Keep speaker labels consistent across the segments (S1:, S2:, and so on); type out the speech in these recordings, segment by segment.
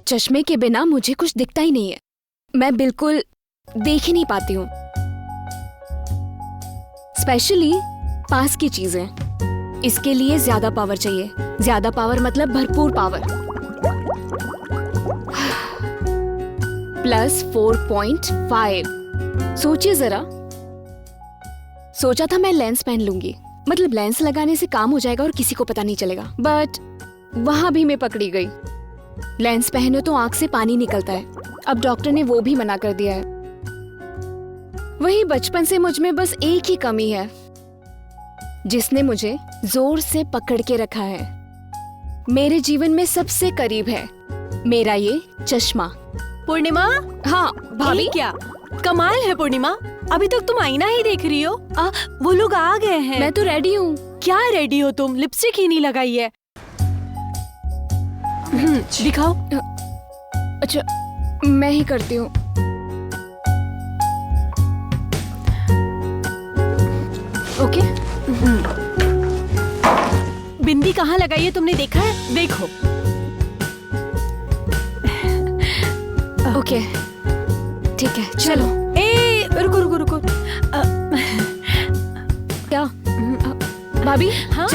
S1: चश्मे के बिना मुझे कुछ दिखता ही नहीं है। मैं बिल्कुल देख ही नहीं पाती हूँ, स्पेशली पास की चीजें। इसके लिए ज्यादा पावर चाहिए। ज्यादा पावर मतलब भरपूर पावर। +4.5। सोचिए जरा। सोचा था मैं लेंस पहन लूंगी, मतलब लेंस लगाने से काम हो जाएगा और किसी को पता नहीं चलेगा, बट वहां भी मैं पकड़ी गई। लेंस पहनो तो आंख से पानी निकलता है। अब डॉक्टर ने वो भी मना कर दिया है। वही बचपन से मुझ में बस एक ही कमी है, जिसने मुझे जोर से पकड़ के रखा है। मेरे जीवन में सबसे करीब है मेरा ये चश्मा।
S2: पूर्णिमा।
S1: हाँ भाभी।
S2: क्या कमाल है पूर्णिमा, अभी तक तुम आईना ही देख रही हो। वो लोग आ गए हैं।
S1: मैं तो रेडी हूँ।
S2: क्या रेडी हो तुम? लिपस्टिक ही नहीं लगाई है। दिखाओ।
S1: अच्छा मैं ही करती हूँ। ओके।
S2: बिंदी कहाँ लगाई है तुमने देखा है? देखो।
S1: ओके ठीक है चलो।
S2: ए रुको रुको रुको।
S1: क्या भाभी?
S2: हाँ?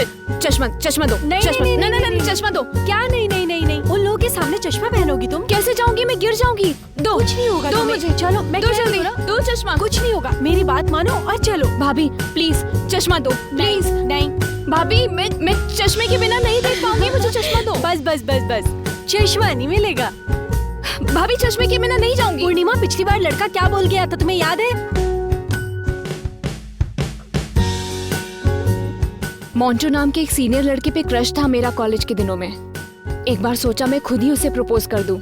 S1: चश्मा दो।
S2: नहीं,
S1: चश्मा
S2: नहीं,
S1: नहीं,
S2: नहीं,
S1: नहीं,
S2: नहीं,
S1: चश्मा दो।
S2: क्या नहीं नहीं नहीं नहीं, उन लोगों के सामने चश्मा पहनोगी तुम?
S1: कैसे जाऊंगी? मैं गिर जाऊंगी। दो।
S2: कुछ नहीं होगा
S1: दो
S2: तुम्हें।
S1: मुझे।
S2: चलो मैं
S1: दो
S2: कह रही
S1: जल्दी।
S2: हूँ ना,
S1: दो चश्मा।
S2: कुछ नहीं होगा, मेरी बात मानो और चलो।
S1: भाभी प्लीज चश्मा दो प्लीज।
S2: नहीं
S1: भाभी मैं चश्मे के बिना नहीं देख पाऊंगी, मुझे चश्मा दो।
S2: बस बस बस बस, चश्मा नहीं मिलेगा।
S1: भाभी चश्मे के बिना नहीं जाऊंगी।
S2: पूर्णिमा पिछली बार लड़का क्या बोल गया था तुम्हें याद है?
S1: मोंटो नाम के एक सीनियर लड़के पे क्रश था मेरा कॉलेज के दिनों में। एक बार सोचा मैं खुद ही उसे प्रपोज कर दूं।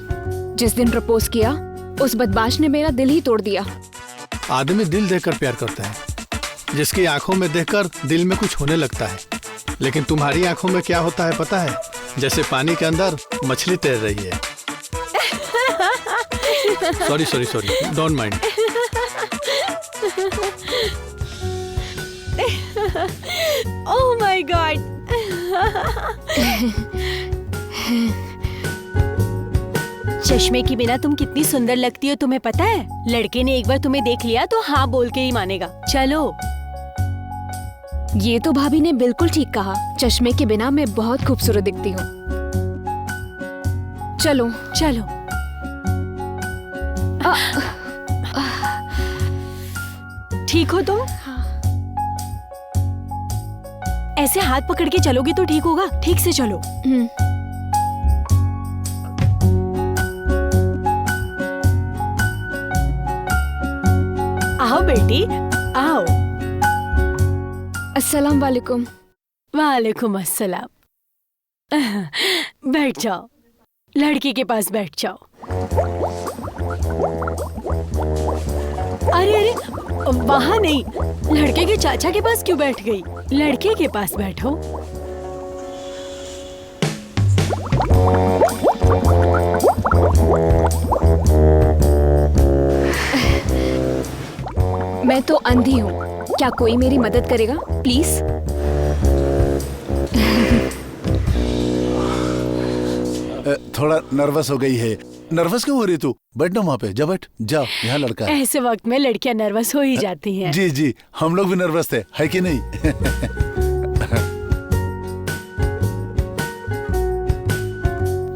S1: जिस दिन प्रपोज किया उस बदमाश ने मेरा दिल ही तोड़ दिया।
S3: आदमी दिल देखकर प्यार करता है, जिसकी आंखों में देखकर दिल में कुछ होने लगता है। लेकिन तुम्हारी आंखों में क्या होता है पता है? जैसे पानी के अंदर मछली तैर रही है। Sorry don't mind.
S2: Oh my God. चश्मे के बिना तुम कितनी सुंदर लगती हो तुम्हें पता है? लड़के ने एक बार तुम्हें देख लिया तो हाँ बोल के ही मानेगा। चलो।
S1: ये तो भाभी ने बिल्कुल ठीक कहा। चश्मे के बिना मैं बहुत खूबसूरत दिखती हूँ। चलो
S2: चलो। ठीक हो तुम? ऐसे हाथ पकड़ के चलोगी तो ठीक होगा। ठीक से चलो। आओ बेटी आओ।
S1: अस्सलाम वालेकुम।
S2: वालेकुम अस्सलाम। बैठ जाओ, लड़के के पास बैठ जाओ। अरे अरे वहाँ नहीं, लड़के के चाचा के पास क्यों बैठ गई? लड़के के पास बैठो।
S1: मैं तो अंधी हूँ, क्या कोई मेरी मदद करेगा प्लीज?
S4: थोड़ा नर्वस हो गई है। नर्वस क्यों हो रही तू? बैठ ना वहाँ पे, जा बैठ, जाओ, यहाँ लड़का है।
S2: ऐसे वक्त में लड़कियां नर्वस हो ही जाती हैं।
S4: जी जी, हम लोग भी नर्वस थे, है कि नहीं?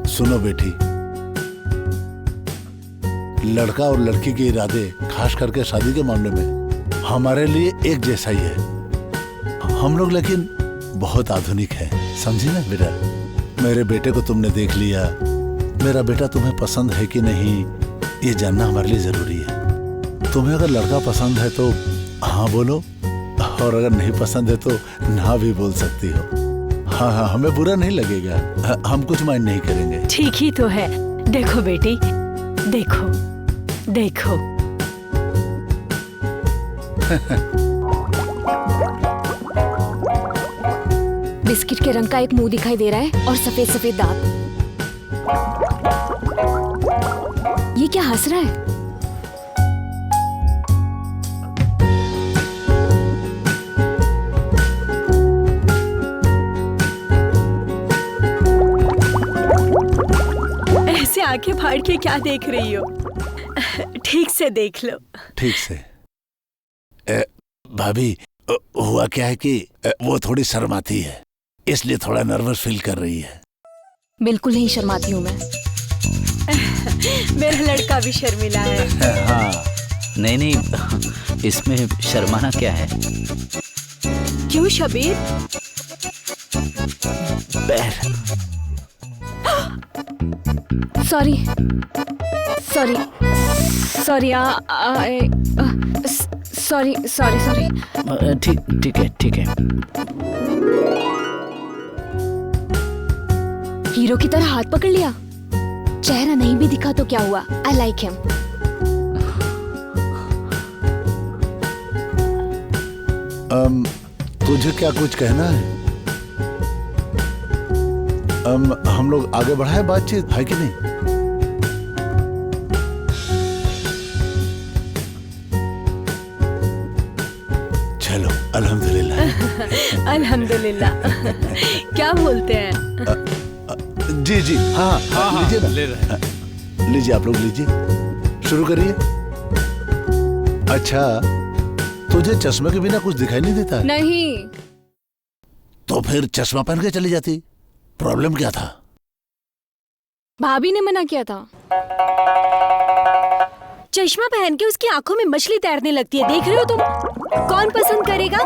S4: सुनो बेटी, लड़का और लड़की के इरादे, खास करके शादी के मामले में, हमारे लिए एक जैसा ही है। हम लोग लेकिन बहुत आधुनिक हैं, समझी ना बेटा? मेरे बेटे को तुमने देख लिया, मेरा बेटा तुम्हें पसंद है कि नहीं ये जानना हमारे लिए जरूरी है। तुम्हें अगर लड़का पसंद है तो हाँ बोलो, और अगर नहीं पसंद है तो ना भी बोल सकती हो। हाँ हाँ, हमें बुरा नहीं लगेगा, हम कुछ माइंड नहीं करेंगे।
S2: ठीक ही तो है। देखो बेटी, देखो देखो।
S1: बिस्किट के रंग का एक मुंह दिखाई दे रहा है और सफेद सफेद दांत। ये क्या हंस रहा है?
S2: ऐसे आंखें फाड़ के क्या देख रही हो? ठीक से देख लो।
S4: ठीक से। भाभी, हुआ क्या है कि वो थोड़ी शर्माती है, इसलिए थोड़ा नर्वस फील कर रही है।
S1: बिल्कुल नहीं शर्माती हूँ मैं।
S2: मेरा लड़का भी शर्मिला है।
S5: हाँ, नहीं, इसमें शर्माना क्या है?
S2: क्यों शबीर?
S5: पैर।
S1: Sorry sorry sorry sorry sorry.
S5: ठीक है।
S1: हीरो की तरह हाथ पकड़ लिया। चेहरा नहीं भी दिखा तो क्या हुआ? I like him.
S4: तुझे क्या कुछ कहना है? हम लोग आगे बढ़ाए बातचीत, है कि नहीं? चलो, अल्हम्दुलिल्लाह।
S2: अल्हम्दुलिल्लाह। क्या बोलते हैं?
S4: जी, हाँ, लीजिए ना।
S3: ले रहे हैं।
S4: लीजिए, आप लोग लीजिए, शुरू करिए। अच्छा, तुझे चश्मे के बिना कुछ दिखाई नहीं देता?
S1: नहीं।
S4: तो फिर चश्मा पहन के चली जाती। प्रॉब्लम क्या था?
S1: भाभी ने मना किया था।
S2: चश्मा पहन के उसकी आंखों में मछली तैरने लगती है, देख रहे हो तुम? कौन पसंद करेगा?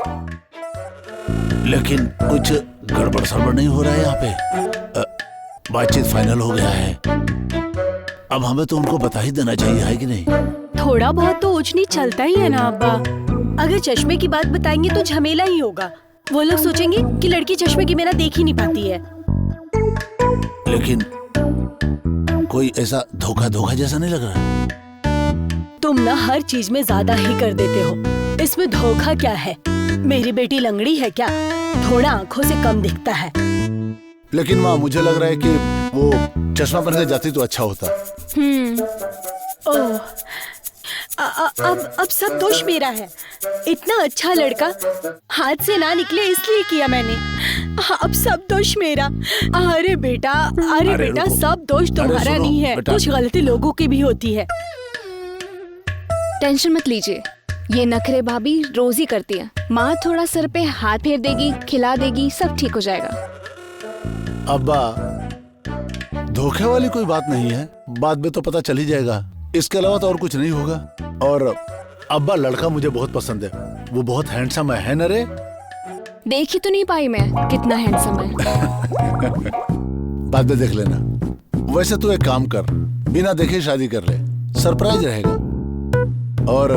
S4: लेकिन कुछ गड़बड़ सड़बड़ नहीं हो रहा है यहाँ पे? बातचीत फाइनल हो गया है, अब हमें तो उनको बता ही देना चाहिए, है कि नहीं?
S2: थोड़ा बहुत तो ऊंच नीच चलता ही है ना अब्बा। अगर चश्मे की बात बताएंगे तो झमेला ही होगा। वो लोग सोचेंगे कि लड़की चश्मे के बिना देख ही नहीं पाती है।
S4: लेकिन कोई ऐसा धोखा जैसा नहीं लग रहा?
S2: तुम ना हर चीज में ज्यादा ही कर देते हो। इसमें धोखा क्या है? मेरी बेटी लंगड़ी है क्या? थोड़ा आंखों से कम दिखता है।
S4: लेकिन माँ, मुझे लग रहा है कि वो चश्मा पहन के जाती तो अच्छा होता।
S2: ओह, अब सब दोष मेरा है। इतना अच्छा लड़का हाथ से ना निकले इसलिए किया मैंने। अब सब दोष मेरा। अरे बेटा
S4: रुको।
S2: सब दोष तुम्हारा
S4: सुनो,
S2: नहीं है,
S4: बेटा।
S2: कुछ गलती लोगों की भी होती है।
S1: टेंशन मत लीजिए, ये नखरे भाभी रोज ही करती है। माँ थोड़ा सर पे हाथ फेर देगी, खिला देगी, सब ठीक हो जाएगा।
S4: अब्बा, धोखे वाली कोई बात नहीं है, बाद में तो पता चल ही जाएगा। इसके अलावा तो और कुछ नहीं होगा। और अब्बा, लड़का मुझे बहुत पसंद है, वो बहुत हैंडसम है ना रे?
S1: देख ही तो नहीं पाई मैं कितना हैंडसम है।
S4: बाद में देख लेना। वैसे तू एक काम कर, बिना देखे शादी कर ले, सरप्राइज रहेगा। और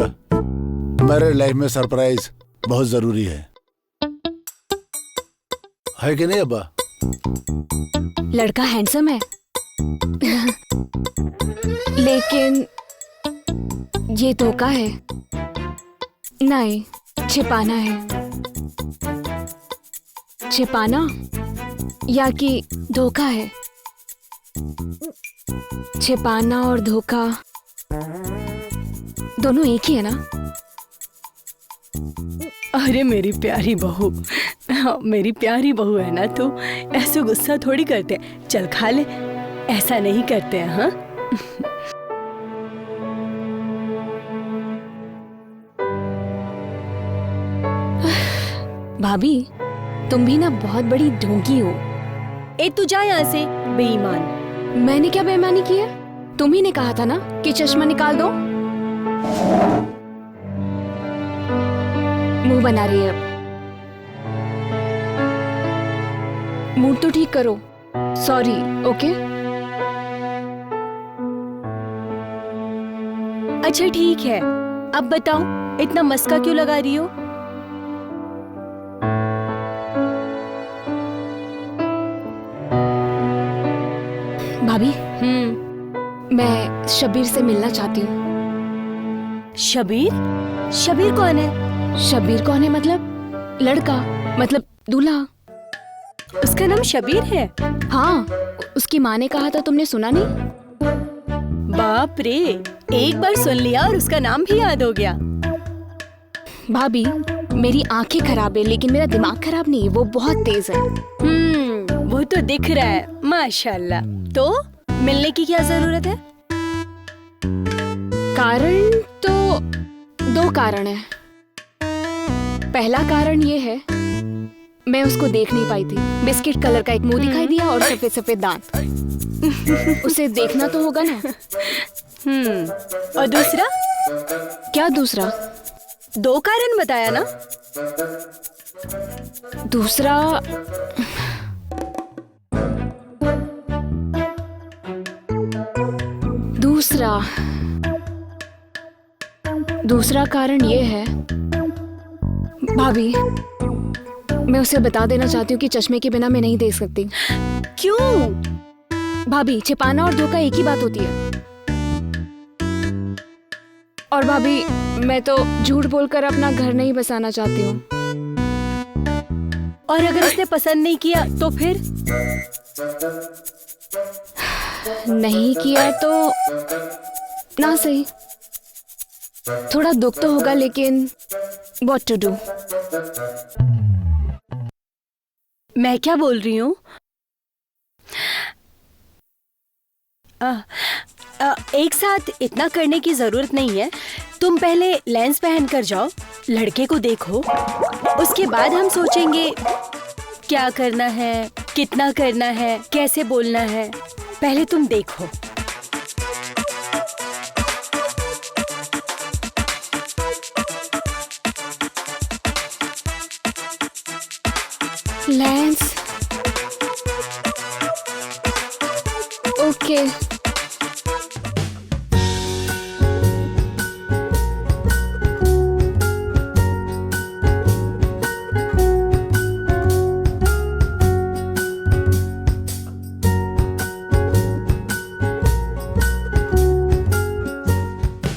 S4: मेरे लाइफ में सरप्राइज बहुत जरूरी है कि नहीं अब्बा?
S1: लड़का हैंडसम है लेकिन ये धोखा है। नहीं, छिपाना है। छिपाना या कि धोखा है? छिपाना और धोखा दोनों एक ही है ना?
S2: अरे मेरी प्यारी बहू, मेरी प्यारी बहू है ना तू, ऐसे गुस्सा थोड़ी करते। चल खा ले, ऐसा नहीं करते हैं। हाँ,
S1: भाभी, तुम भी ना बहुत बड़ी ढोंगी हो।
S2: ए तू जा यहाँ से, बेईमान।
S1: मैंने क्या बेईमानी की है? तुम ही ने कहा था ना कि चश्मा निकाल दो। मुंह बना रही है अब। मूड तो ठीक करो। सॉरी। ओके।
S2: अच्छा ठीक है, अब बताओ इतना मस्का क्यों लगा रही हो?
S1: भाभी, मैं शबीर से मिलना चाहती हूँ।
S2: शबीर? शबीर कौन है?
S1: शबीर कौन है मतलब? लड़का, मतलब दूल्हा।
S2: उसका नाम शबीर है?
S1: हाँ, उसकी माँ ने कहा था, तुमने सुना नहीं?
S2: बाप रे, एक बार सुन लिया और उसका नाम भी याद हो गया।
S1: भाभी, मेरी आंखें खराब है लेकिन मेरा दिमाग खराब नहीं है, वो बहुत तेज है।
S2: वो तो दिख रहा है, माशाल्लाह। तो मिलने की क्या जरूरत है?
S1: कारण तो 2 कारण है। पहला कारण ये है, मैं उसको देख नहीं पाई थी। बिस्किट कलर का एक मुंह दिखाई दिया और सफेद सफेद दांत। उसे देखना तो होगा ना।
S2: और दूसरा?
S1: क्या दूसरा?
S2: 2 कारण बताया ना।
S1: दूसरा दूसरा कारण ये है, भाभी, मैं उसे बता देना चाहती हूँ कि चश्मे के बिना मैं नहीं देख सकती।
S2: क्यों?
S1: भाभी, छिपाना और धोखा एक ही बात होती है। और भाभी, मैं तो झूठ बोलकर अपना घर नहीं बसाना चाहती हूँ।
S2: और अगर उसने पसंद नहीं किया तो फिर?
S1: नहीं किया तो ना सही, थोड़ा दुख तो होगा, लेकिन व्हाट टू डू।
S2: मैं क्या बोल रही हूँ? एक साथ इतना करने की जरूरत नहीं है। तुम पहले लेंस पहन कर जाओ, लड़के को देखो, उसके बाद हम सोचेंगे क्या करना है, कितना करना है, कैसे बोलना है। पहले तुम देखो।
S1: Lens, okay.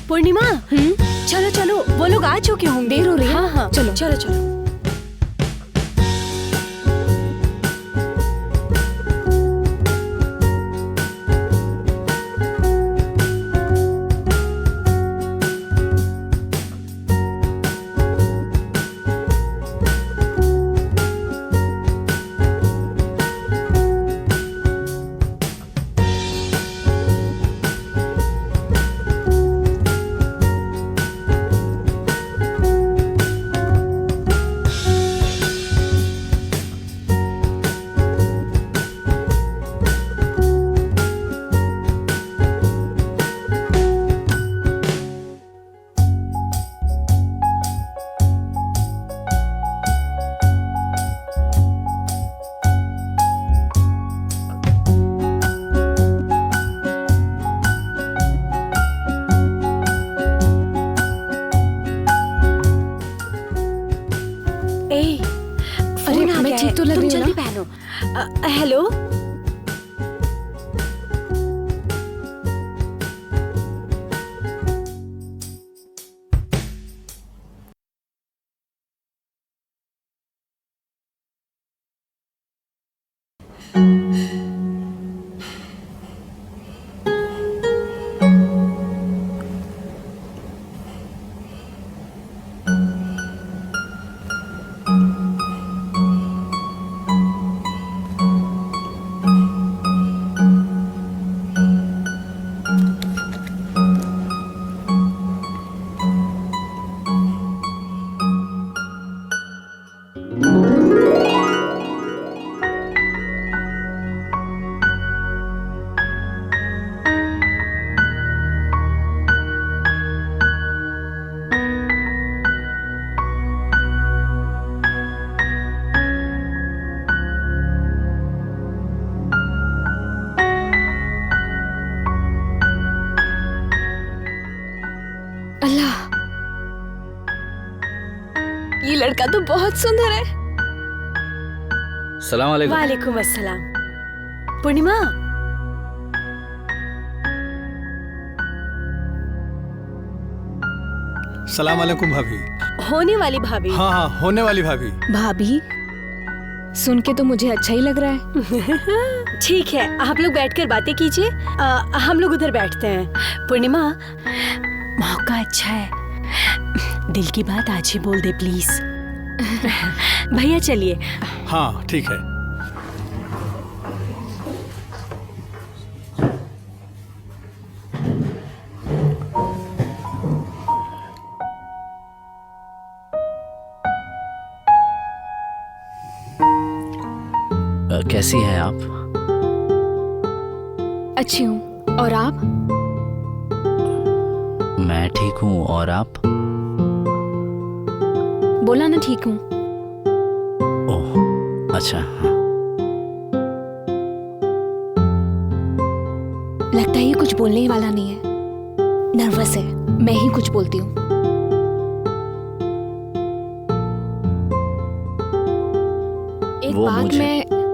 S2: पूर्णिमा, चलो चलो, वो लोग आ चुके होंगे।
S1: देर हो रही है।
S2: हाँ हाँ,
S1: चलो
S2: चलो चलो।
S1: अरे, मैं ठीक तो लग रही हूँ ना?
S2: जल्दी पहनो। हेलो,
S1: अल्लाह, ये लड़का तो बहुत सुंदर है।
S5: सलाम वालेकुम।
S2: वालेकुम अस्सलाम। पूर्णिमा,
S3: सलाम अलैकुम भाभी।
S2: होने वाली भाभी।
S3: हाँ हाँ, होने वाली भाभी।
S1: भाभी, सुन के तो मुझे अच्छा ही लग रहा है।
S2: ठीक है, आप लोग बैठकर बातें कीजिए, हम लोग उधर बैठते हैं। पूर्णिमा, मौका अच्छा है, दिल की बात आज ही बोल दे प्लीज। भैया चलिए।
S3: हाँ ठीक है।
S5: कैसी हैं आप?
S1: अच्छी हूँ, और आप?
S5: मैं ठीक हूँ, और आप?
S1: बोला ना ठीक हूँ।
S5: ओह, अच्छा। हाँ।
S1: लगता है ये कुछ बोलने ही वाला नहीं है, नर्वस है। मैं ही कुछ बोलती हूँ। एक
S5: वो
S1: बात
S5: मुझे-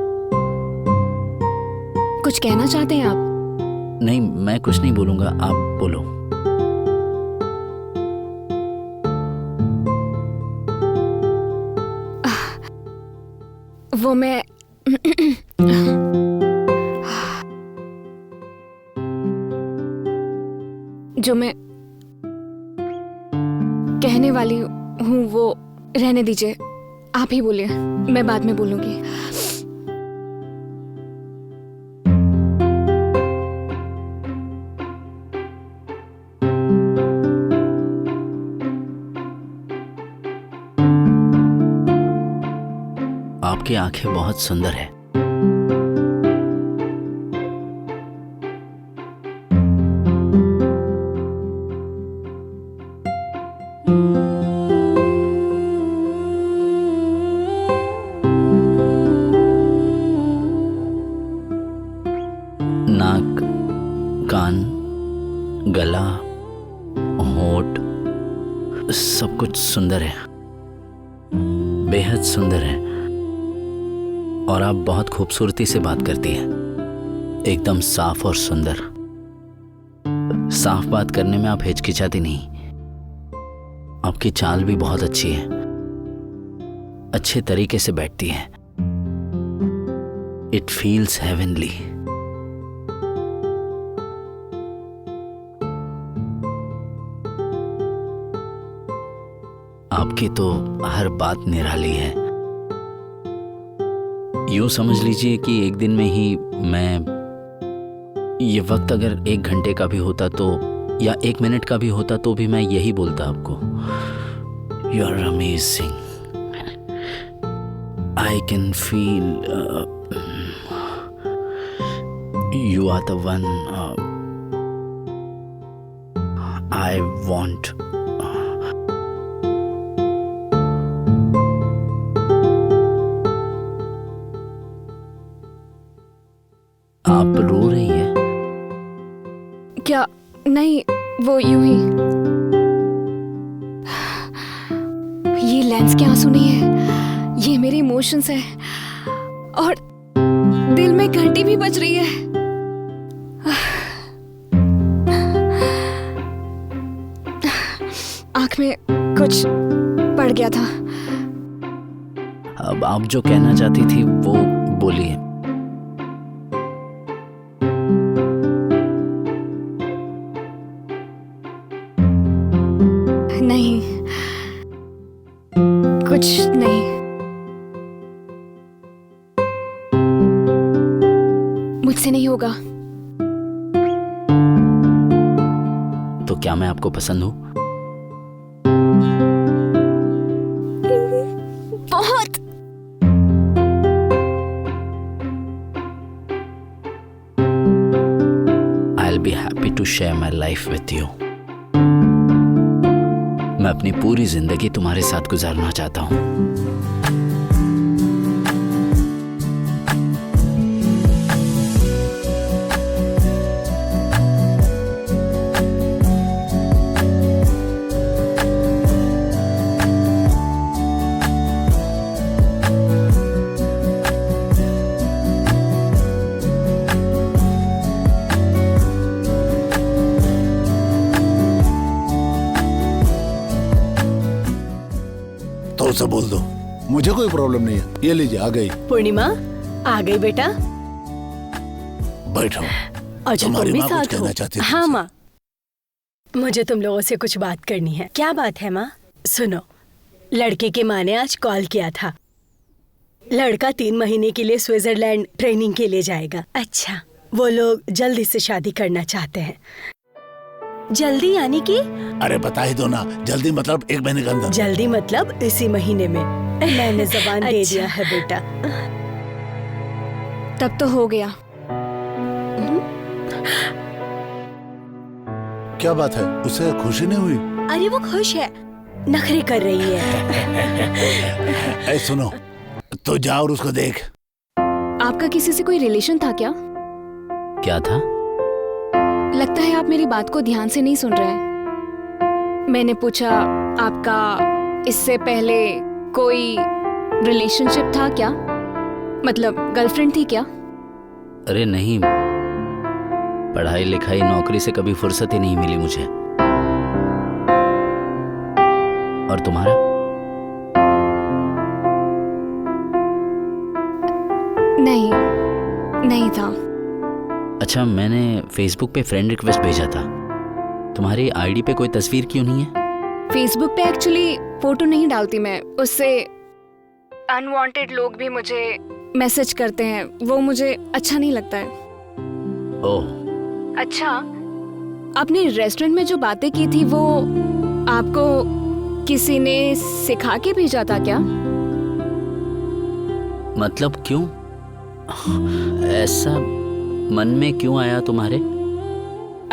S1: कुछ कहना चाहते हैं आप?
S5: नहीं, मैं कुछ नहीं बोलूंगा, आप बोलो।
S1: वो मैं जो मैं कहने वाली हूँ वो रहने दीजिए, आप ही बोलिए, मैं बाद में बोलूंगी।
S5: आपकी आंखें बहुत सुंदर है। नाक, कान, गला, होठ, सब कुछ सुंदर है, बेहद सुंदर है। और आप बहुत खूबसूरती से बात करती हैं, एकदम साफ और सुंदर। साफ बात करने में आप हिचकिचाती नहीं। आपकी चाल भी बहुत अच्छी है, अच्छे तरीके से बैठती है। It feels heavenly. आपकी तो हर बात निराली है। यूं समझ लीजिए कि एक दिन में ही मैं, ये वक्त अगर 1 घंटे का भी होता तो, या 1 मिनट का भी होता तो भी मैं यही बोलता आपको, you are amazing, I can feel, you are the one I want. आप रो रही हैं?
S1: क्या? नहीं, वो यूं ही। ये लेंस के आंसू नहीं है, ये मेरे इमोशंस है, और दिल में घंटी भी बज रही है। आंख में कुछ पड़ गया था।
S5: अब आप जो कहना चाहती थी वो बोलिए।
S1: नहीं, कुछ नहीं। मुझसे नहीं होगा।
S5: तो क्या मैं आपको पसंद हूं?
S1: बहुत।
S5: I'll be happy to share my life with you. मैं अपनी पूरी जिंदगी तुम्हारे साथ गुजारना चाहता हूं।
S4: तो उसे बोल दो, मुझे कोई प्रॉब्लम नहीं है। ये लीजिए, आ गई।
S2: पूर्णिमा, आ गई बेटा।
S4: बैठो।
S2: और जो
S4: तुम्हारी
S2: तुम भी
S4: माँ कुछ
S2: साथ
S4: कहना
S2: हो।
S4: चाहती थी
S2: हाँ
S4: मुझसे।
S2: माँ, मुझे तुम लोगों से कुछ बात करनी है। क्या बात है माँ? सुनो, लड़के की माँ ने आज कॉल किया था। लड़का 3 महीने के लिए स्विट्जरलैंड ट्रेनिंग के लिए जाएगा। अच्छा, वो लोग जल्दी से शादी करना चाहते हैं। जल्दी यानी कि?
S4: अरे बता ही दो ना, जल्दी मतलब 1 महीने के अंदर।
S2: जल्दी मतलब इसी महीने में। मैंने जबान दे दिया है बेटा।
S1: तब तो हो गया।
S4: क्या बात है, उसे खुशी नहीं हुई?
S2: अरे वो खुश है, नखरे कर रही है।
S4: ऐ सुनो, तो जा और उसको देख।
S1: आपका किसी से कोई रिलेशन था क्या?
S5: क्या था?
S1: लगता है आप मेरी बात को ध्यान से नहीं सुन रहे हैं। मैंने पूछा आपका इससे पहले कोई रिलेशनशिप था क्या? मतलब गर्लफ्रेंड थी क्या?
S5: अरे नहीं, पढ़ाई लिखाई नौकरी से कभी फुर्सत ही नहीं मिली मुझे। और तुम्हारा?
S1: नहीं था।
S5: अच्छा, मैंने फेसबुक पे फ्रेंड रिक्वेस्ट भेजा था। तुम्हारी आईडी पे कोई तस्वीर क्यों नहीं है?
S1: फेसबुक पे एक्चुअली फोटो नहीं डालती मैं, उससे अनवांटेड लोग भी मुझे मैसेज करते हैं, वो मुझे अच्छा नहीं लगता है।
S5: ओह,
S1: अच्छा, आपने रेस्टोरेंट में जो बातें की थी वो आपको किसी ने सिखा के भेजा था क्या?
S5: मतलब क्यों? ऐसा मन में क्यों आया तुम्हारे?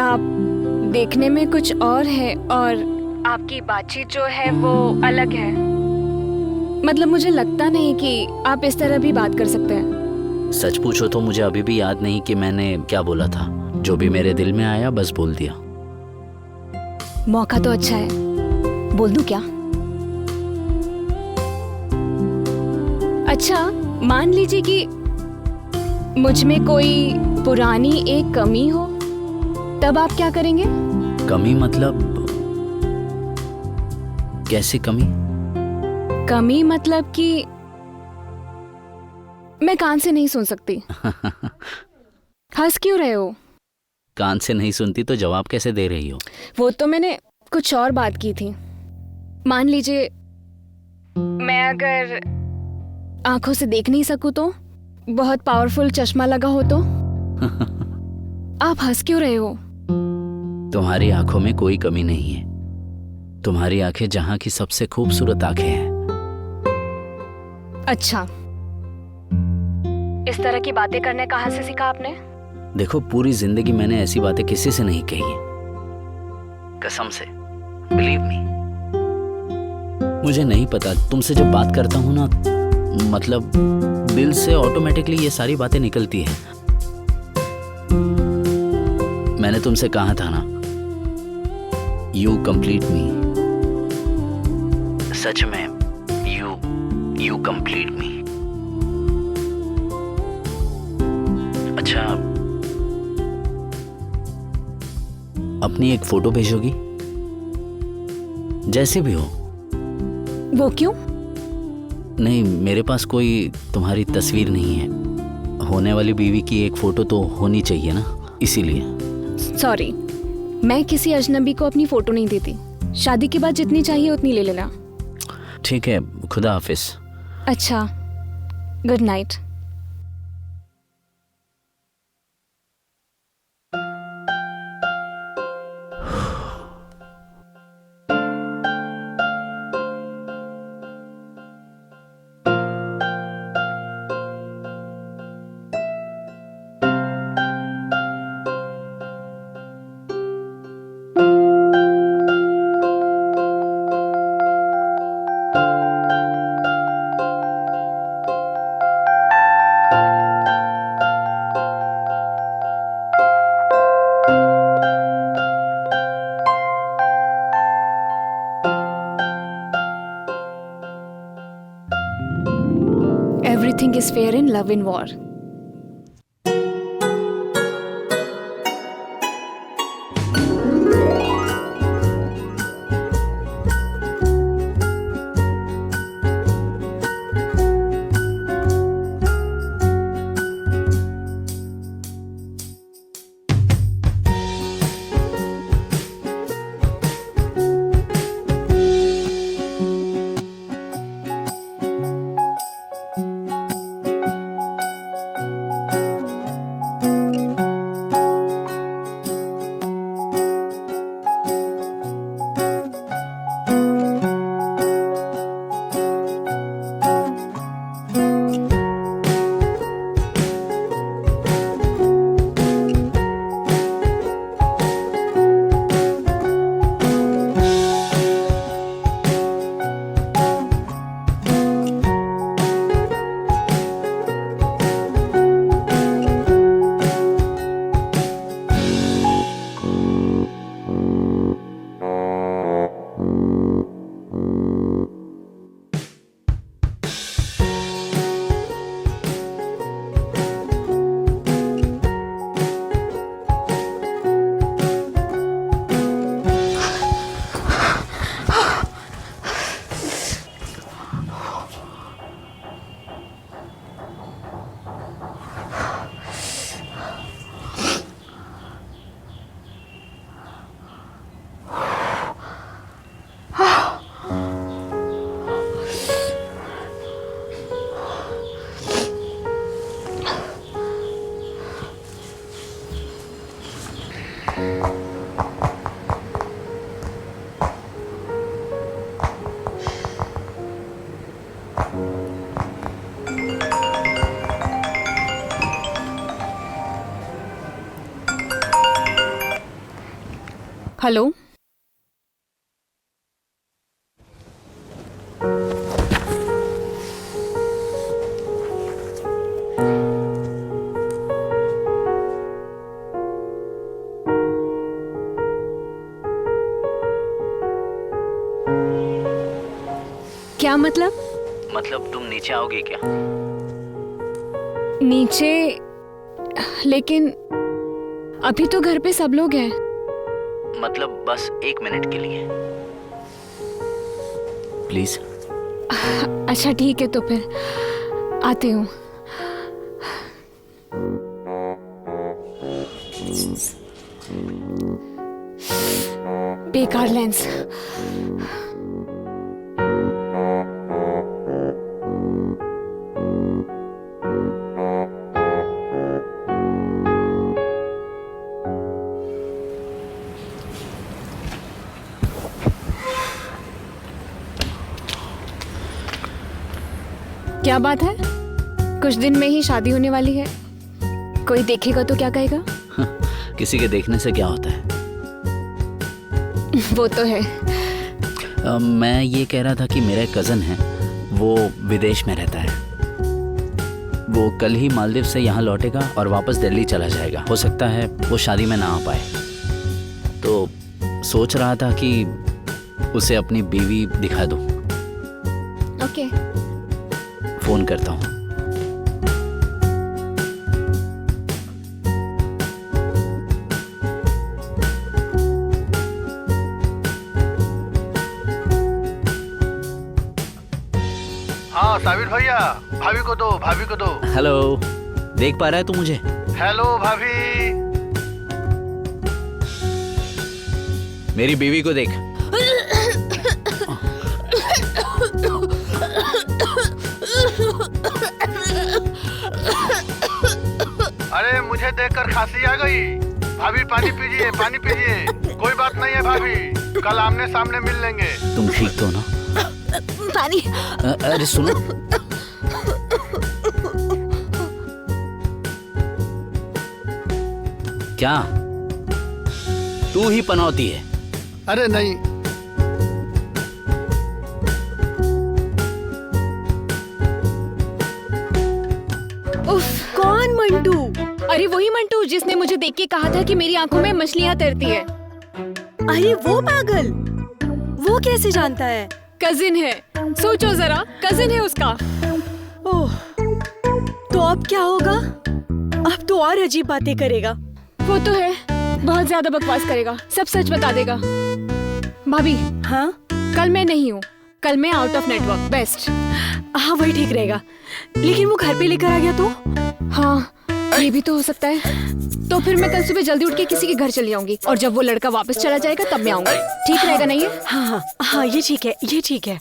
S1: आप देखने में कुछ और है और आपकी बातचीत जो है वो अलग है। मतलब मुझे लगता नहीं कि आप इस तरह भी बात कर सकते हैं।
S5: सच पूछो तो मुझे अभी भी याद नहीं कि मैंने क्या बोला था। जो भी मेरे दिल में आया बस बोल दिया।
S1: मौका तो अच्छा है, बोल दूं क्या? अच्छा, मान लीजिए कि मुझ में कोई पुरानी एक कमी हो, तब आप क्या करेंगे?
S5: कमी मतलब कैसी कमी?
S1: कमी मतलब कि मैं कान से नहीं सुन सकती। हंस क्यों रहे हो?
S5: कान से नहीं सुनती तो जवाब कैसे दे रही हो?
S1: वो तो मैंने कुछ और बात की थी। मान लीजिए मैं अगर आंखों से देख नहीं सकूं तो, बहुत पावरफुल चश्मा लगा हो तो। आप हंस क्यों रहे हो?
S5: तुम्हारी आंखों में कोई कमी नहीं है। तुम्हारी आंखें जहां की सबसे खूबसूरत आंखें हैं।
S1: अच्छा, इस तरह की बातें करने कहाँ से सीखा आपने?
S5: देखो, पूरी जिंदगी मैंने ऐसी बातें किसी से नहीं कही है, कसम से, बिलीव मी। मुझे नहीं पता, तुमसे जब बात करता हूं ना, मतलब दिल से ऑटोमेटिकली ये सारी बातें निकलती हैं। मैंने तुमसे कहा था ना, यू कंप्लीट मी। सच में यू कंप्लीट मी। अच्छा, अपनी एक फोटो भेजोगी? जैसे भी हो।
S1: वो क्यों?
S5: नहीं, मेरे पास कोई तुम्हारी तस्वीर नहीं है। होने वाली बीवी की एक फोटो तो होनी चाहिए ना, इसीलिए।
S1: सॉरी, मैं किसी अजनबी को अपनी फोटो नहीं देती। शादी के बाद जितनी चाहिए उतनी ले लेना।
S5: ठीक है, खुदा हाफिज।
S1: अच्छा, good night. Everything is fair in love and war. Hello. क्या मतलब
S5: तुम नीचे आओगी क्या?
S1: नीचे? लेकिन अभी तो घर पे सब लोग हैं।
S5: मतलब बस 1 मिनट के लिए प्लीज।
S1: अच्छा ठीक है, तो फिर आती हूँ। बेकार लेंस। क्या बात है? कुछ दिन में ही शादी होने वाली है। कोई देखेगा तो क्या कहेगा?
S5: किसी के देखने से क्या होता है?
S1: वो तो है।
S5: मैं ये कह रहा था कि मेरा एक कज़न है, वो विदेश में रहता है। वो कल ही मालदीव से यहाँ लौटेगा और वापस दिल्ली चला जाएगा। हो सकता है वो शादी में ना आ पाए, तो सोच रहा था कि उसे अपनी बीवी दिखा दूं।
S1: ओके।
S5: फोन करता हूँ।
S3: हाँ साबिर भैया, भाभी को दो, भाभी को दो।
S5: हेलो, देख पा रहा है तू मुझे?
S3: हेलो भाभी।
S5: मेरी बीवी को देख।
S3: अरे मुझे देखकर खांसी आ गई। भाभी पानी पीजिए, पानी पीजिए। कोई बात नहीं है भाभी, कल आमने सामने मिल लेंगे।
S5: तुम ठीक तो ना?
S1: पानी।
S5: अरे सुनो, क्या तू ही पनौती है?
S3: अरे नहीं।
S2: उफ, कौन मंटू?
S1: अरे वही मंटू जिसने मुझे देख के कहा था कि मेरी आंखों में मछलियाँ तैरती है।
S2: अरे वो पागल, वो कैसे जानता है?
S1: कजिन है, सोचो जरा, कजिन है उसका।
S2: ओह, तो अब क्या होगा? अब तो और अजीब बातें करेगा।
S1: वो तो है, बहुत ज्यादा बकवास करेगा, सब सच बता देगा। भाभी,
S2: हाँ
S1: कल मैं नहीं हूँ, कल मैं आउट ऑफ नेटवर्क। बेस्ट।
S2: हाँ वही ठीक रहेगा, लेकिन वो घर पे लेकर आ गया तो?
S1: हाँ ये भी तो हो सकता है। तो फिर मैं कल सुबह जल्दी उठ के किसी के घर चली जाऊंगी, और जब वो लड़का वापस चला जाएगा तब मैं आऊंगी। ठीक रहेगा नहीं है?
S2: हाँ हाँ हाँ, ये ठीक है, ये ठीक है।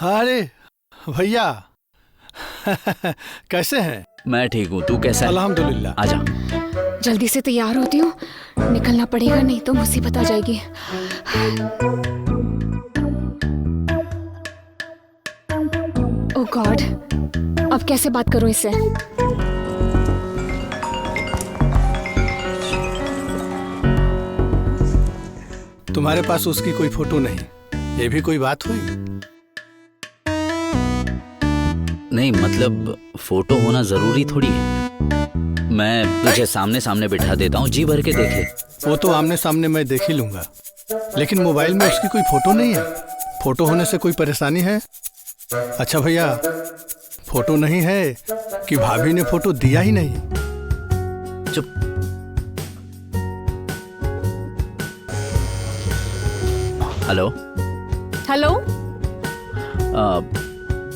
S3: अरे भैया कैसे हैं?
S5: मैं ठीक हूँ, तू कैसा है?
S3: अल्हम्दुलिल्लाह।
S5: आजा।
S1: जल्दी से तैयार होती हूँ, निकलना पड़ेगा नहीं तो मुसीबत आ जाएगी। ओह गॉड, अब कैसे बात करूं इससे?
S3: तुम्हारे पास उसकी कोई फोटो नहीं, ये भी कोई बात हुई?
S5: नहीं मतलब फोटो होना जरूरी थोड़ी है। मैं तुझे सामने सामने बिठा देता हूँ, जी भर के देखे।
S3: वो तो आमने सामने मैं देख ही लूंगा, लेकिन मोबाइल में उसकी कोई फोटो नहीं है। फोटो होने से कोई परेशानी है? अच्छा भैया, फोटो नहीं है कि भाभी ने फोटो दिया ही नहीं?
S5: चुप। Hello
S1: hello.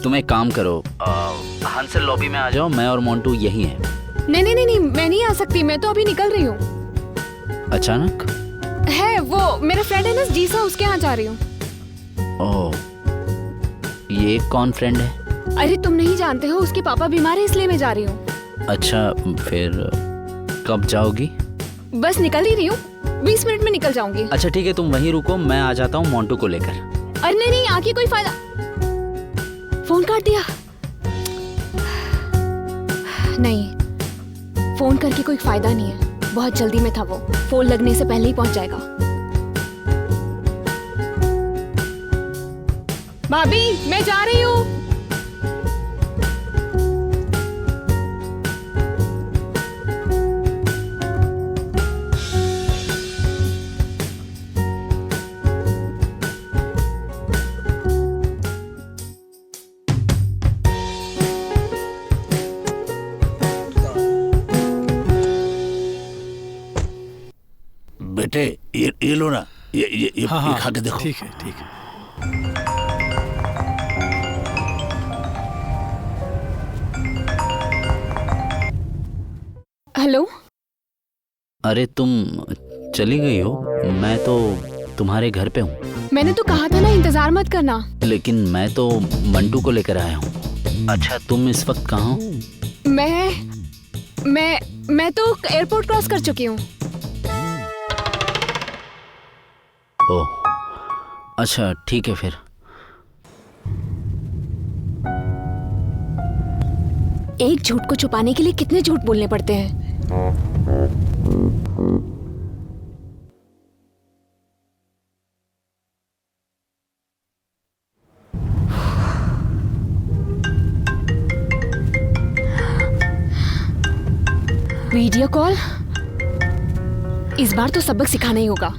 S5: तुम एक काम करो, हंसल लॉबी में आ जाओ, मैं और मोंटू यही हैं।
S1: नहीं नहीं नहीं नहीं, मैं नहीं आ सकती, मैं तो अभी निकल रही हूँ।
S5: अचानक?
S1: है है वो मेरा फ्रेंड है ना जीसा, उसके यहाँ जा रही हूँ।
S5: ओह, ये कौन फ्रेंड है?
S1: अरे तुम नहीं जानते हो, उसके पापा बीमार है इसलिए मैं जा रही हूँ।
S5: अच्छा, फिर कब जाओगी?
S1: बस निकल ही रही हूँ, 20 मिनट में निकल जाऊंगी।
S5: अच्छा ठीक है, तुम वहीं रुको, मैं आ जाता हूँ मोंटू को लेकर।
S1: अरे नहीं नहीं, आके कोई फायदा। फोन काट दिया। नहीं, फोन करके कोई फायदा नहीं है, बहुत जल्दी में था वो, फोन लगने से पहले ही पहुंच जाएगा। भाभी मैं जा रही हूँ।
S4: बेटे ये लो ना, ये
S3: हाँ
S4: खा के देखो।
S3: ठीक है ठीक है।
S1: हेलो।
S5: अरे तुम चली गई हो? मैं तो तुम्हारे घर पे हूँ।
S1: मैंने तो कहा था ना इंतजार मत करना।
S5: लेकिन मैं तो मंटू को लेकर आया हूँ। अच्छा, तुम इस वक्त कहाँ हो?
S1: मैं तो एयरपोर्ट क्रॉस कर चुकी हूँ।
S5: ओह, अच्छा ठीक है फिर।
S1: एक झूठ को छुपाने के लिए कितने झूठ बोलने पड़ते हैं। वीडियो कॉल, इस बार तो सबक सिखाना ही होगा।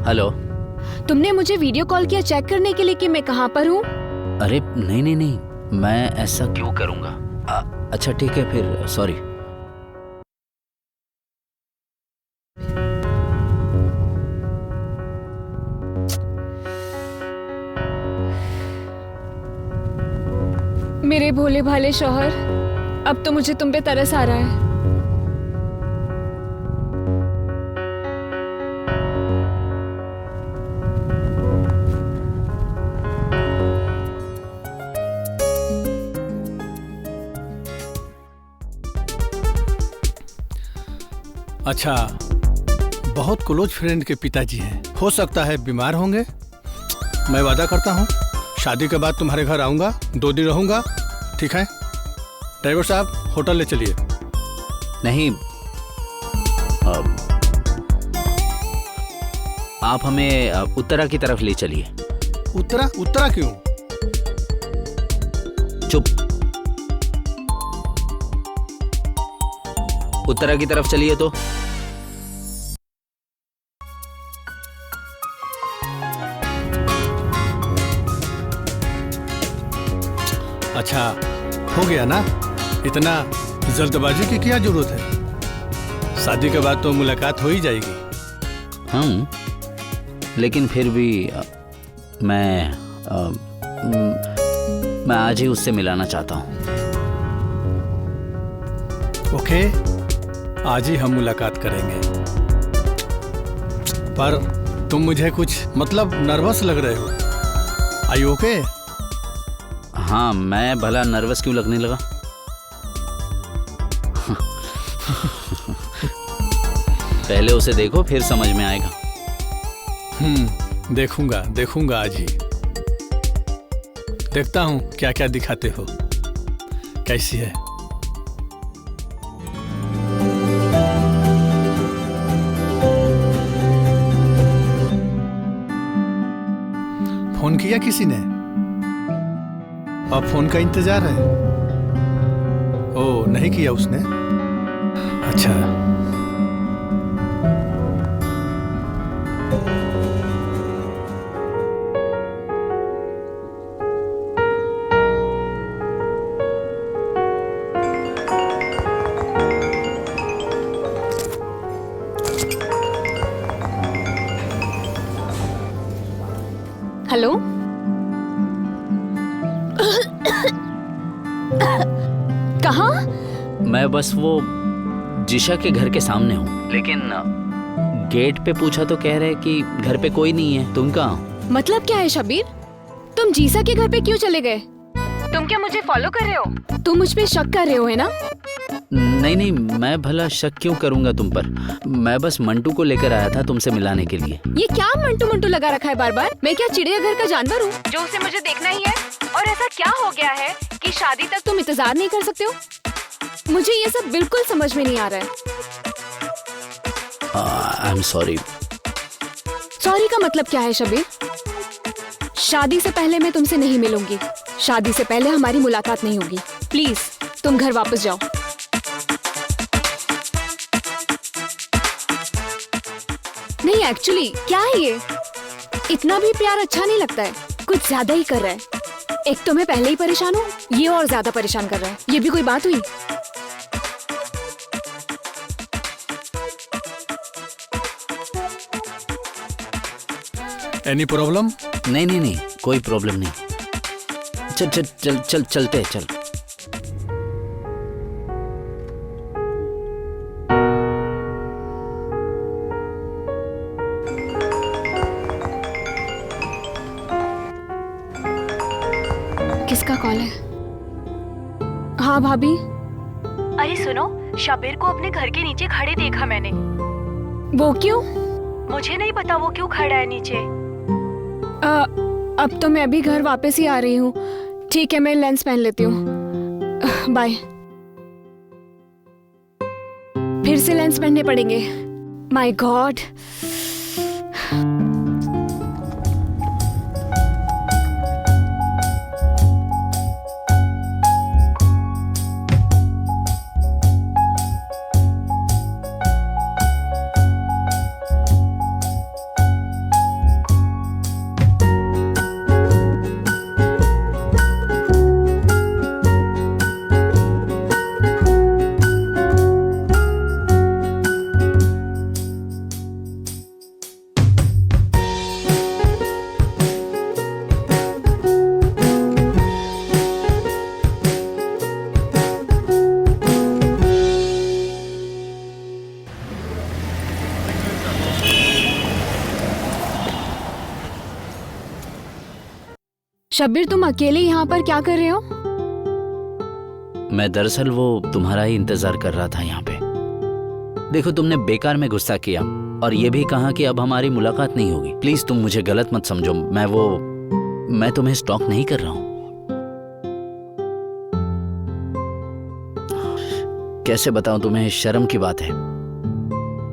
S5: हेलो।
S1: तुमने मुझे वीडियो कॉल किया चेक करने के लिए कि मैं कहाँ पर हूँ?
S5: अरे नहीं नहीं नहीं, मैं ऐसा क्यों करूँगा? अच्छा ठीक है फिर, सॉरी।
S1: मेरे भोले भाले शौहर, अब तो मुझे तुम पे तरस आ रहा है।
S3: अच्छा, बहुत क्लोज फ्रेंड के पिताजी हैं, हो सकता है बीमार होंगे। मैं वादा करता हूँ शादी के बाद तुम्हारे घर आऊँगा, 2 दिन रहूँगा, ठीक है? ड्राइवर साहब होटल ले चलिए।
S5: नहीं, आप हमें उत्तरा की तरफ ले चलिए।
S3: उत्तरा? उत्तरा क्यों?
S5: चुप। उत्तरा की तरफ चलिए तो।
S3: अच्छा, हो गया ना? इतना जल्दबाजी की क्या जरूरत है? शादी के बाद तो मुलाकात हो ही जाएगी।
S5: लेकिन फिर भी मैं आज ही उससे मिलाना चाहता हूँ।
S3: ओके, आज ही हम मुलाकात करेंगे। पर तुम मुझे कुछ मतलब नर्वस लग रहे हो। Are you okay?
S5: हाँ, मैं भला नर्वस क्यों लगने लगा? पहले उसे देखो, फिर समझ में आएगा।
S3: देखूंगा आज ही। देखता हूँ क्या क्या दिखाते हो, कैसी है। फोन किया किसी ने? अब फोन का इंतजार है? ओ, नहीं किया उसने? अच्छा।
S1: हेलो। कहाँ?
S5: मैं बस वो जिशा के घर के सामने हूँ, लेकिन गेट पे पूछा तो कह रहे कि घर पे कोई नहीं है। तुम कहाँ?
S1: मतलब क्या है शब्बीर? तुम जीसा के घर पे क्यों चले गए? तुम क्या मुझे फॉलो कर रहे हो? तुम मुझ पे शक कर रहे हो, है ना?
S5: नहीं नहीं, मैं भला शक क्यों करूंगा तुम पर। मैं बस मंटू को लेकर आया था तुमसे मिलाने के लिए।
S1: ये क्या मंटू मंटू लगा रखा है बार बार? मैं क्या चिड़ियाघर का जानवर हूँ जो उसे मुझे देखना ही है? और ऐसा क्या हो गया है कि शादी तक तुम इंतजार नहीं कर सकते हो? मुझे ये सब बिल्कुल समझ में नहीं आ रहा है।
S5: I am sorry.
S1: सॉरी का मतलब क्या है शबीर? शादी से पहले मैं तुमसे नहीं मिलूंगी। शादी से पहले हमारी मुलाकात नहीं होगी। प्लीज तुम घर वापस जाओ। नहीं एक्चुअली क्या है ये? इतना भी प्यार अच्छा नहीं लगता है, कुछ ज्यादा ही कर रहा है। एक तो मैं पहले ही परेशान हूँ, ये और ज्यादा परेशान कर रहा है। ये भी कोई बात हुई?
S3: Any problem?
S5: नहीं नहीं नहीं, कोई प्रॉब्लम नहीं। चल चल चल चल चलते हैं, चल।
S1: किसका कॉल है? हाँ भाभी।
S2: अरे सुनो, शबीर को अपने घर के नीचे खड़े देखा मैंने।
S1: वो क्यों?
S2: मुझे नहीं पता वो क्यों खड़ा है नीचे।
S1: अब तो मैं अभी घर वापस ही आ रही हूँ। ठीक है, मैं लेंस पहन लेती हूँ। बाय। फिर से लेंस पहनने पड़ेंगे। My God. शब्बीर, तुम अकेले यहाँ पर क्या कर रहे हो?
S5: मैं दरअसल वो तुम्हारा ही इंतजार कर रहा था यहाँ पे। देखो, तुमने बेकार में गुस्सा किया और ये भी कहा कि अब हमारी मुलाकात नहीं होगी। प्लीज तुम मुझे गलत मत समझो। मैं तुम्हें स्टॉक नहीं कर रहा हूँ। कैसे बताऊं तुम्हें, शर्म की बात है।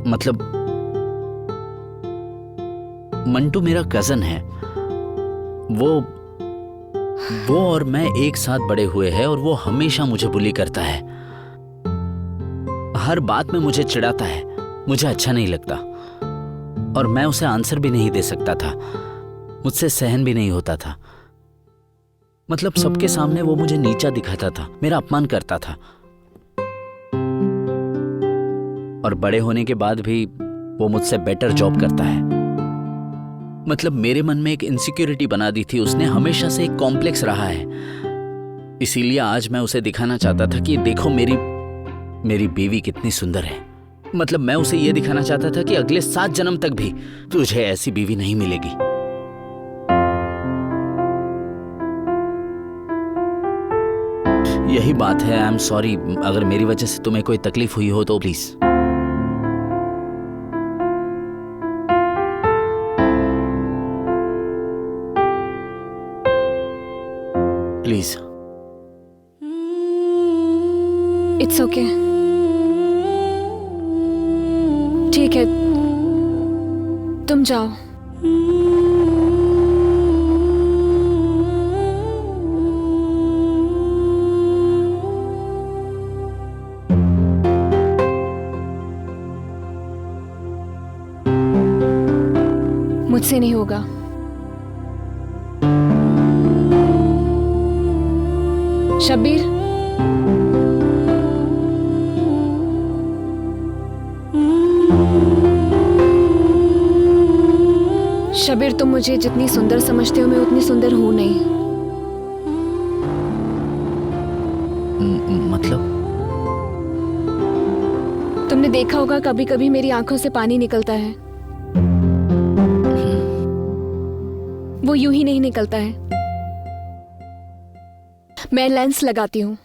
S5: मतलब मंटू मेरा कजन है। वो और मैं एक साथ बड़े हुए हैं और वो हमेशा मुझे बुली करता है। हर बात में मुझे चिढ़ाता है। मुझे अच्छा नहीं लगता और मैं उसे आंसर भी नहीं दे सकता था। मुझसे सहन भी नहीं होता था। मतलब सबके सामने वो मुझे नीचा दिखाता था, मेरा अपमान करता था। और बड़े होने के बाद भी वो मुझसे बेटर जॉब करता है। मतलब मेरे मन में एक इनसिक्योरिटी बना दी थी उसने। हमेशा से एक कॉम्प्लेक्स रहा है। इसीलिए आज मैं उसे दिखाना चाहता था कि देखो मेरी बीवी कितनी सुंदर है। मतलब मैं उसे यह दिखाना चाहता था कि अगले 7 जन्म तक भी तुझे ऐसी बीवी नहीं मिलेगी। यही बात है। आई एम सॉरी, अगर मेरी वजह से तुम्हें कोई तकलीफ हुई हो तो प्लीज। प्लीज।
S1: It's okay. ठीक है, तुम जाओ। मुझसे नहीं होगा। शब्बीर, शब्बीर, तुम मुझे जितनी सुंदर समझते हो मैं उतनी सुंदर हूं नहीं।
S5: मतलब
S1: तुमने देखा होगा कभी कभी मेरी आंखों से पानी निकलता है, वो यूं ही नहीं निकलता है। मैं लेंस लगाती हूँ।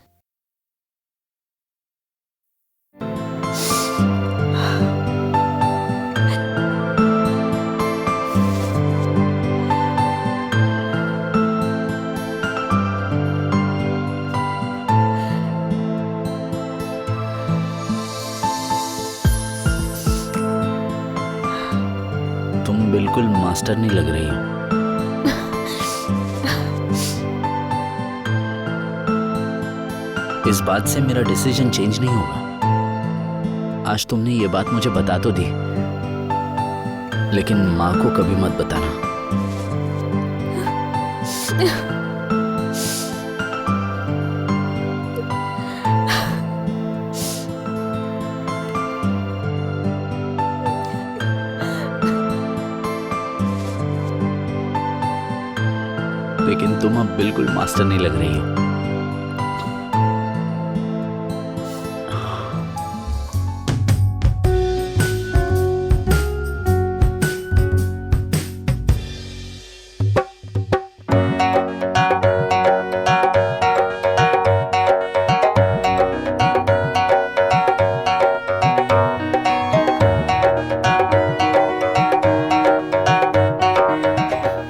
S5: तुम बिल्कुल मास्टर नहीं लग रही हो। इस बात से मेरा डिसीजन चेंज नहीं होगा। आज तुमने ये बात मुझे बता तो दी, लेकिन माँ को कभी मत बताना। लेकिन तुम अब बिल्कुल मास्टर नहीं लग रही हो।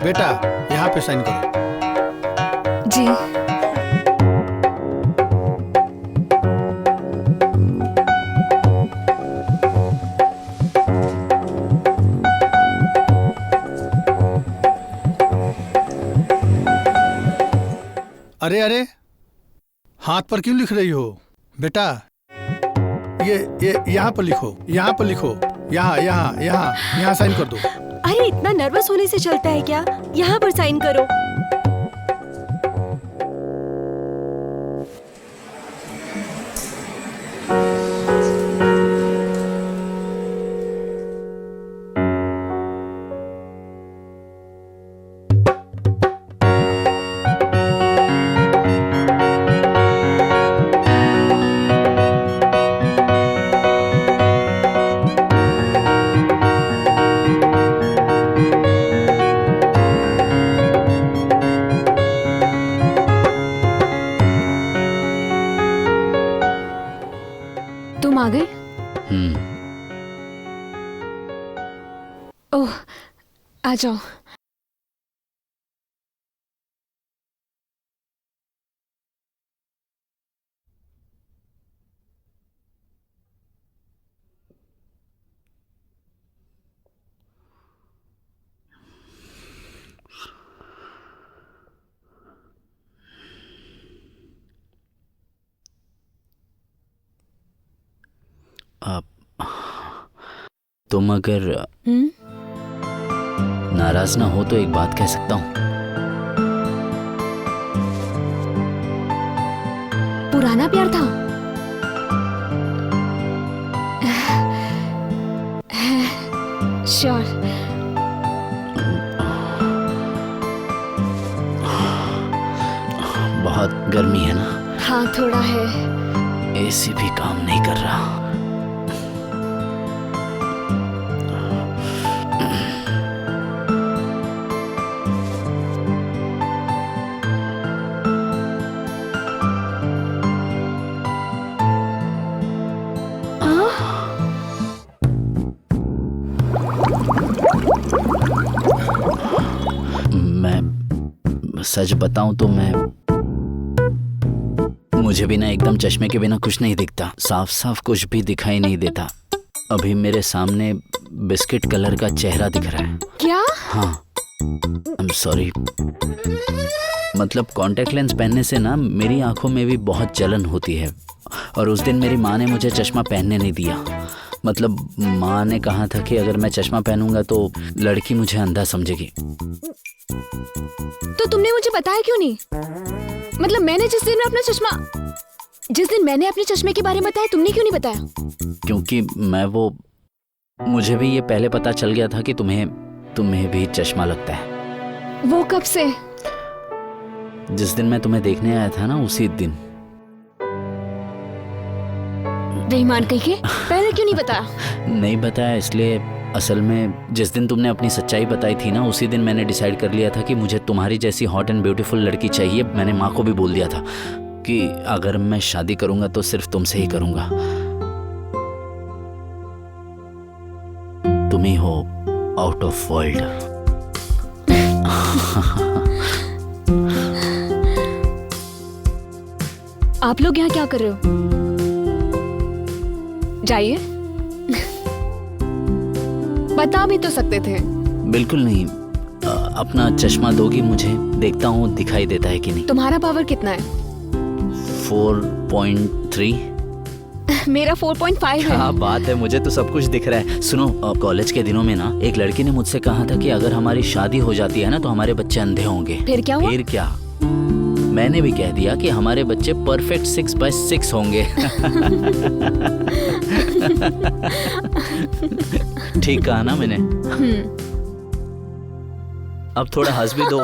S3: बेटा यहाँ पे साइन करो।
S1: जी।
S3: अरे अरे, हाथ पर क्यों लिख रही हो बेटा? ये यहाँ पर लिखो, यहाँ पर लिखो, यहाँ यहाँ यहाँ यहाँ साइन कर दो।
S2: अरे इतना नर्वस होने से चलता है क्या? यहाँ पर साइन करो।
S1: तुम आ गए? ओह, आ जाओ।
S5: तुम अगर नाराज ना हो तो एक बात कह सकता हूँ?
S1: पुराना प्यार था। श्योर।
S5: बहुत गर्मी है ना?
S1: हाँ थोड़ा है।
S5: एसी भी काम नहीं कर रहा। मैं सच बताऊं तो मुझे भी ना एकदम चश्मे के बिना कुछ नहीं दिखता। साफ साफ कुछ भी दिखाई नहीं देता। अभी मेरे सामने बिस्किट कलर का चेहरा दिख रहा है।
S1: क्या?
S5: हाँ, आई एम सॉरी। मतलब कांटेक्ट लेंस पहनने से ना मेरी आंखों में भी बहुत जलन होती है। और उस दिन मेरी माँ ने मुझे चश्मा पहनने नहीं दिया। मतलब माँ ने कहा था कि अगर मैं चश्मा पहनूंगा तो लड़की मुझे अंधा समझेगी।
S1: तो तुमने मुझे बताया क्यों नहीं? मतलब जिस दिन मैंने अपने चश्मे के बारे में बताया, तुमने क्यों नहीं बताया?
S5: क्योंकि मुझे भी ये पहले पता चल गया था कि तुम्हें भी चश्मा लगता है।
S1: वो कब से?
S5: जिस दिन मैं तुम्हें देखने आया था ना, उसी दिन।
S1: बेईमान कहीं के, पहले क्यों नहीं बताया?
S5: नहीं बताया इसलिए, असल में जिस दिन तुमने अपनी सच्चाई बताई थी ना, उसी दिन मैंने डिसाइड कर लिया था कि मुझे तुम्हारी जैसी हॉट एंड ब्यूटीफुल लड़की चाहिए। मैंने माँ को भी बोल दिया था कि अगर मैं शादी करूंगा तो सिर्फ तुमसे ही करूंगा। तुम ही हो आउट ऑफ वर्ल्ड।
S1: आप लोग यहाँ क्या कर रहे हो? जाइए। बता भी तो सकते थे।
S5: बिल्कुल नहीं। अपना चश्मा दोगी मुझे? देखता हूँ दिखाई देता है कि नहीं।
S1: तुम्हारा पावर कितना है?
S5: 4.3।
S1: मेरा 4.5 है।
S5: क्या बात है, मुझे तो सब कुछ दिख रहा है। सुनो, कॉलेज के दिनों में ना एक लड़की ने मुझसे कहा था कि अगर हमारी शादी हो जाती है ना तो हमारे बच्चे अंधे होंगे।
S1: फिर क्या हुआ?
S5: फिर क्या, मैंने भी कह दिया कि हमारे बच्चे परफेक्ट 6/6 होंगे। ठीक कहा ना मैंने? अब थोड़ा हंस भी दो।